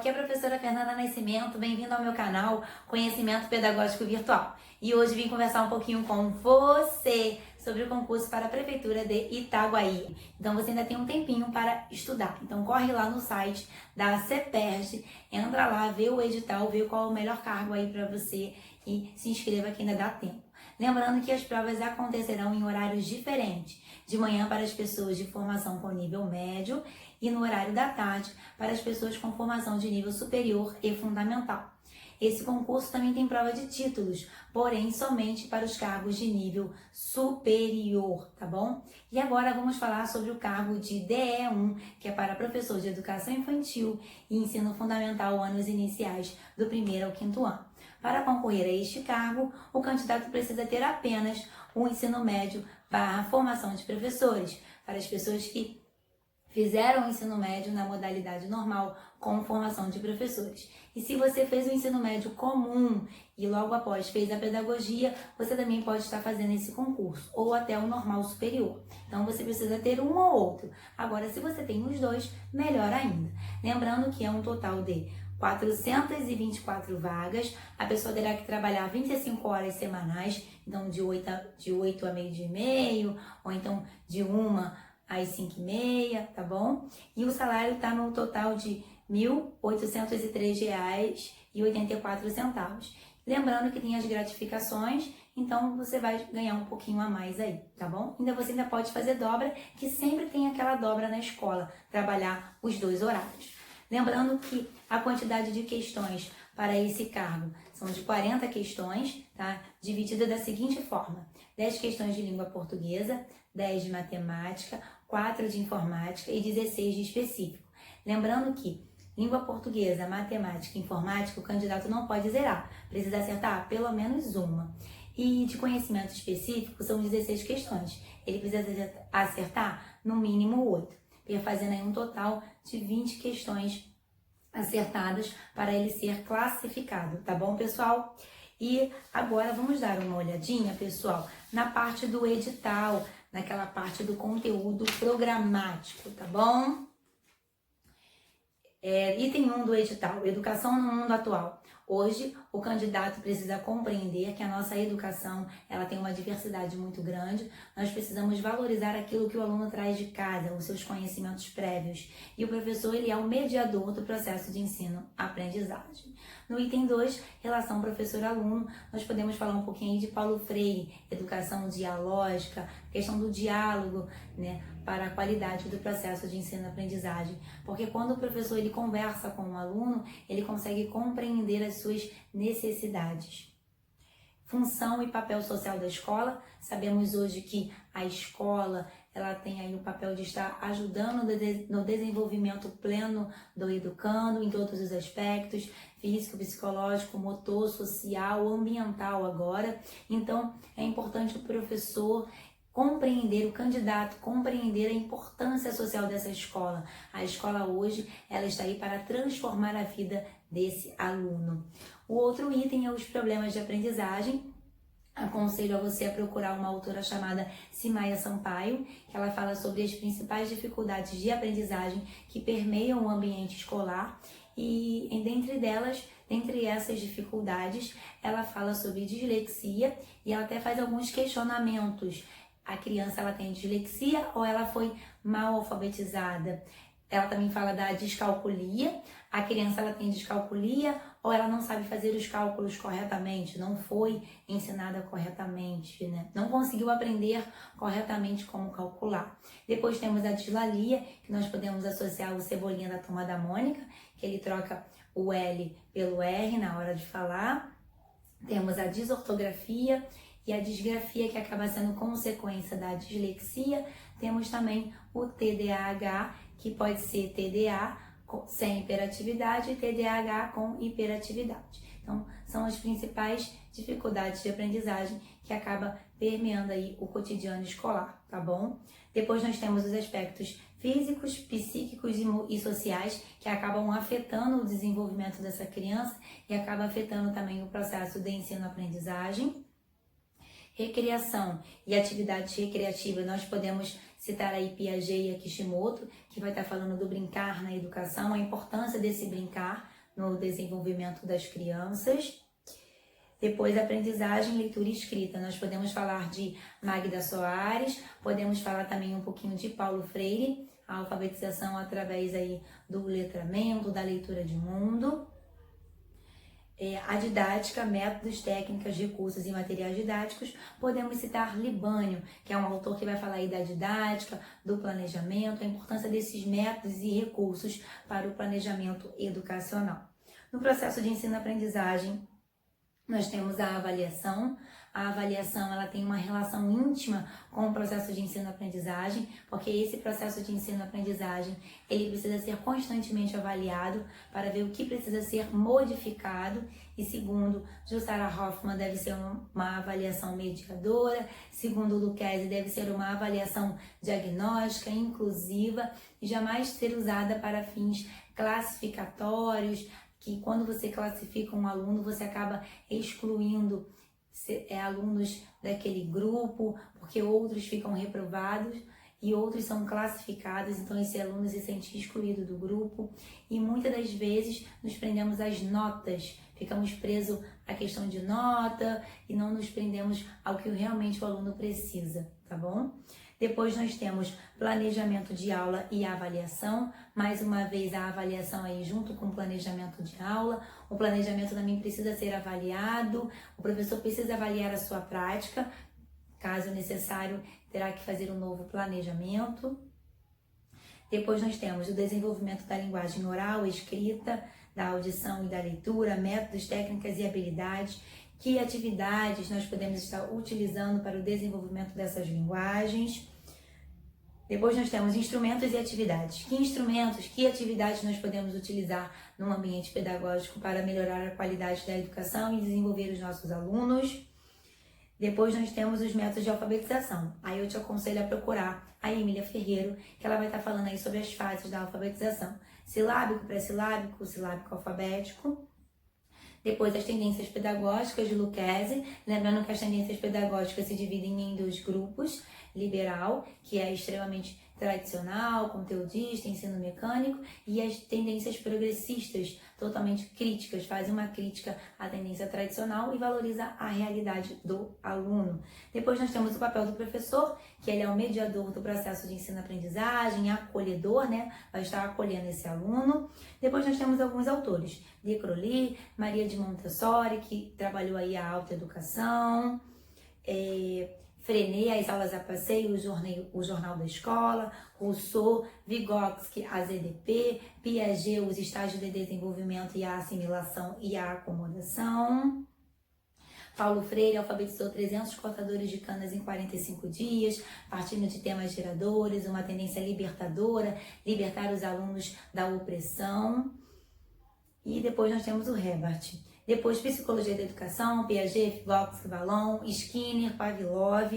aqui é a professora Fernanda Nascimento, bem-vindo ao meu canal Conhecimento Pedagógico Virtual. E hoje vim conversar um pouquinho com você sobre o concurso para a Prefeitura de Itaguaí. Então você ainda tem um tempinho para estudar. Então corre lá no site da CEPERJ, entra lá, vê o edital, vê qual é o melhor cargo aí para você e se inscreva que ainda dá tempo. Lembrando que as provas acontecerão em horários diferentes, de manhã para as pessoas de formação com nível médio e no horário da tarde para as pessoas com formação de nível superior e fundamental. Esse concurso também tem prova de títulos, porém somente para os cargos de nível superior, tá bom? E agora vamos falar sobre o cargo de DE1, que é para professor de educação infantil e ensino fundamental anos iniciais do 1º ao 5º ano. Para concorrer a este cargo, o candidato precisa ter apenas o ensino médio / formação de professores, para as pessoas que fizeram o ensino médio na modalidade normal com formação de professores. E se você fez o ensino médio comum e logo após fez a pedagogia, você também pode estar fazendo esse concurso, ou até o normal superior. Então você precisa ter um ou outro. Agora, se você tem os dois, melhor ainda. Lembrando que é um total de 424 vagas, a pessoa terá que trabalhar 25 horas semanais, então de 8 a meio-dia e meio, ou então de 1 às 5h30, tá bom? E o salário está no total de R$ 1.803,84. Lembrando que tem as gratificações, então você vai ganhar um pouquinho a mais aí, tá bom? Você ainda pode fazer dobra, que sempre tem aquela dobra na escola, trabalhar os dois horários. Lembrando que a quantidade de questões para esse cargo são de 40 questões, tá? Dividida da seguinte forma: 10 questões de língua portuguesa, 10 de matemática, 4 de informática e 16 de específico. Lembrando que língua portuguesa, matemática e informática, o candidato não pode zerar, precisa acertar pelo menos uma. E de conhecimento específico são 16 questões, ele precisa acertar no mínimo 8. Fazendo aí um total de 20 questões acertadas para ele ser classificado, tá bom, pessoal? E agora vamos dar uma olhadinha, pessoal, na parte do edital, naquela parte do conteúdo programático, tá bom? Item 1 do edital, educação no mundo atual. Hoje, o candidato precisa compreender que a nossa educação ela tem uma diversidade muito grande. Nós precisamos valorizar aquilo que o aluno traz de casa, os seus conhecimentos prévios. E o professor ele é o mediador do processo de ensino-aprendizagem. No item 2, relação professor-aluno, nós podemos falar um pouquinho aí de Paulo Freire, educação dialógica, questão do diálogo, né, para a qualidade do processo de ensino-aprendizagem. Porque quando o professor ele conversa com o aluno, ele consegue compreender as suas necessidades. Função e papel social da escola. Sabemos hoje que a escola ela tem aí o papel de estar ajudando no desenvolvimento pleno do educando em todos os aspectos, físico, psicológico, motor, social, ambiental agora. Então, é importante o professor compreender, o candidato compreender a importância social dessa escola. A escola hoje, ela está aí para transformar a vida desse aluno. O outro item é os problemas de aprendizagem. Aconselho a você a procurar uma autora chamada Simaia Sampaio, que ela fala sobre as principais dificuldades de aprendizagem que permeiam o ambiente escolar e dentre essas dificuldades, ela fala sobre dislexia e ela até faz alguns questionamentos. A criança ela tem dislexia ou ela foi mal alfabetizada? Ela também fala da descalculia. A criança ela tem descalculia ou ela não sabe fazer os cálculos corretamente, não foi ensinada corretamente, né? Não conseguiu aprender corretamente como calcular. Depois temos a dislalia, que nós podemos associar o Cebolinha da Turma da Mônica, que ele troca o L pelo R na hora de falar. Temos a desortografia e a disgrafia, que acaba sendo consequência da dislexia. Temos também o TDAH, que pode ser TDA sem hiperatividade e TDAH com hiperatividade. Então, são as principais dificuldades de aprendizagem que acaba permeando aí o cotidiano escolar, tá bom? Depois nós temos os aspectos físicos, psíquicos e sociais que acabam afetando o desenvolvimento dessa criança e acaba afetando também o processo de ensino-aprendizagem. Recreação e atividades recreativas, nós podemos citar aí Piaget e Kishimoto, que vai estar falando do brincar na educação, a importância desse brincar no desenvolvimento das crianças. Depois, aprendizagem, leitura e escrita. Nós podemos falar de Magda Soares, podemos falar também um pouquinho de Paulo Freire, a alfabetização através aí do letramento, da leitura de mundo. A didática, métodos, técnicas, recursos e materiais didáticos. Podemos citar Libânio, que é um autor que vai falar aí da didática, do planejamento, a importância desses métodos e recursos para o planejamento educacional. No processo de ensino-aprendizagem, nós temos a avaliação. A avaliação, ela tem uma relação íntima com o processo de ensino-aprendizagem, porque esse processo de ensino-aprendizagem, ele precisa ser constantemente avaliado para ver o que precisa ser modificado. E segundo Jussara Hoffmann, deve ser uma avaliação mediadora. Segundo Lucchesi, deve ser uma avaliação diagnóstica, inclusiva e jamais ser usada para fins classificatórios, que quando você classifica um aluno, você acaba excluindo alunos daquele grupo, porque outros ficam reprovados e outros são classificados, então esse aluno se sente excluído do grupo. E muitas das vezes nos prendemos às notas, ficamos presos à questão de nota e não nos prendemos ao que realmente o aluno precisa, tá bom? Depois nós temos planejamento de aula e avaliação. Mais uma vez a avaliação aí junto com o planejamento de aula. O planejamento também precisa ser avaliado. O professor precisa avaliar a sua prática. Caso necessário, terá que fazer um novo planejamento. Depois nós temos o desenvolvimento da linguagem oral, escrita, da audição e da leitura, métodos, técnicas e habilidades. Que atividades nós podemos estar utilizando para o desenvolvimento dessas linguagens. Depois nós temos instrumentos e atividades. Que instrumentos, que atividades nós podemos utilizar num ambiente pedagógico para melhorar a qualidade da educação e desenvolver os nossos alunos. Depois nós temos os métodos de alfabetização. Aí eu te aconselho a procurar a Emília Ferreiro, que ela vai estar falando aí sobre as fases da alfabetização. Silábico, pré-silábico, silábico alfabético. Depois, as tendências pedagógicas de Lucchesi, lembrando que as tendências pedagógicas se dividem em 2 grupos, liberal, que é extremamente tradicional, conteudista, ensino mecânico, e as tendências progressistas, totalmente críticas, fazem uma crítica à tendência tradicional e valoriza a realidade do aluno. Depois nós temos o papel do professor, que ele é o mediador do processo de ensino-aprendizagem, acolhedor, né? Vai estar acolhendo esse aluno. Depois nós temos alguns autores, de Crowley, Maria de Montessori, que trabalhou aí a autoeducação, Freinet, as aulas a passeio, o jornal da escola, Rousseau, Vygotsky, a ZDP, Piaget, os estágios de desenvolvimento e a assimilação e a acomodação. Paulo Freire alfabetizou 300 cortadores de canas em 45 dias, partindo de temas geradores, uma tendência libertadora, libertar os alunos da opressão. E depois nós temos o Herbert. Depois, Psicologia da Educação, Piaget, Vygotsky, Vallon, Skinner, Pavlov.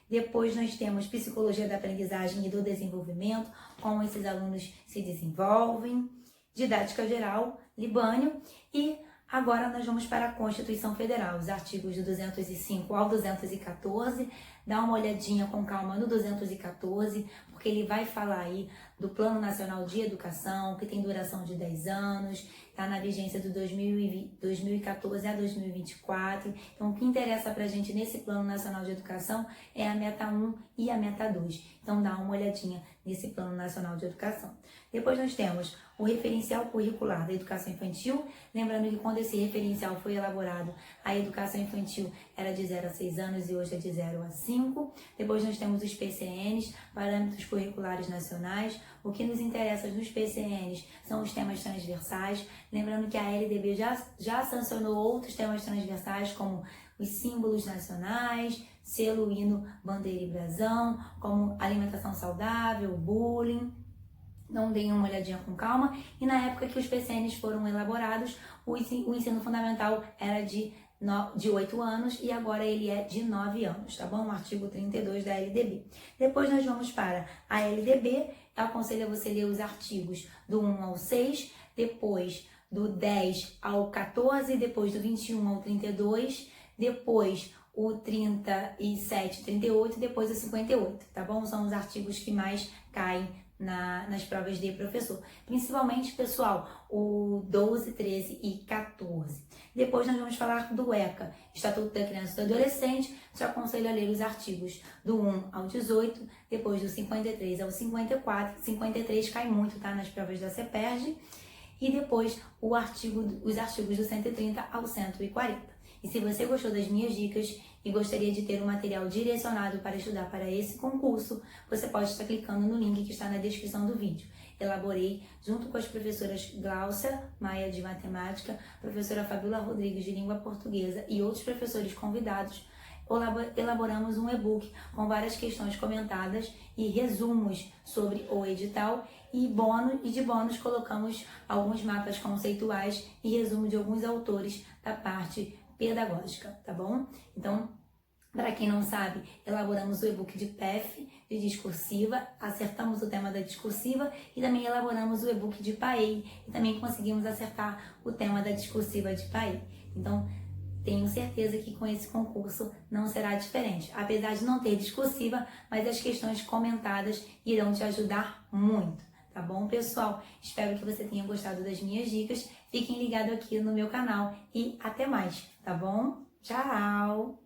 Depois nós temos Psicologia da Aprendizagem e do Desenvolvimento, como esses alunos se desenvolvem. Didática Geral, Libânio. E agora nós vamos para a Constituição Federal, os artigos do 205 ao 214. Dá uma olhadinha com calma no 214, porque ele vai falar aí do Plano Nacional de Educação, que tem duração de 10 anos, está na vigência do 2014 a 2024. Então, o que interessa para a gente nesse Plano Nacional de Educação é a meta 1 e a meta 2. Então, dá uma olhadinha nesse Plano Nacional de Educação. Depois nós temos o referencial curricular da educação infantil. Lembrando que quando esse referencial foi elaborado, a educação infantil era de 0 a 6 anos e hoje é de 0 a 5. Depois nós temos os PCNs, Parâmetros Curriculares Nacionais. O que nos interessa nos PCNs são os temas transversais. Lembrando que a LDB já sancionou outros temas transversais, como os símbolos nacionais, selo, hino, bandeira e brasão, como alimentação saudável, bullying. Então, deem uma olhadinha com calma. E na época que os PCNs foram elaborados, o ensino fundamental era de 8 anos e agora ele é de 9 anos, tá bom? O artigo 32 da LDB. Depois nós vamos para a LDB. Eu aconselho a você ler os artigos do 1 ao 6, depois do 10 ao 14, depois do 21 ao 32, depois o 37, 38 e depois o 58, tá bom? São os artigos que mais caem nas provas de professor. Principalmente, pessoal, o 12, 13 e 14. Depois nós vamos falar do ECA, Estatuto da Criança e do Adolescente. Te aconselho a ler os artigos do 1 ao 18, depois do 53 ao 54. 53 cai muito, tá? Nas provas da CEPERJ. E depois os artigos do 130 ao 140. E se você gostou das minhas dicas e gostaria de ter um material direcionado para estudar para esse concurso, você pode estar clicando no link que está na descrição do vídeo. Elaborei, junto com as professoras Glaucia Maia de Matemática, professora Fabiola Rodrigues de Língua Portuguesa e outros professores convidados, elaboramos um e-book com várias questões comentadas e resumos sobre o edital e de bônus colocamos alguns mapas conceituais e resumo de alguns autores da parte pedagógica, tá bom? Então, para quem não sabe, elaboramos o e-book de PEF, de discursiva, acertamos o tema da discursiva e também elaboramos o e-book de PAEI e também conseguimos acertar o tema da discursiva de PAEI. Então, tenho certeza que com esse concurso não será diferente, apesar de não ter discursiva, mas as questões comentadas irão te ajudar muito. Tá bom, pessoal? Espero que você tenha gostado das minhas dicas. Fiquem ligados aqui no meu canal e até mais, tá bom? Tchau!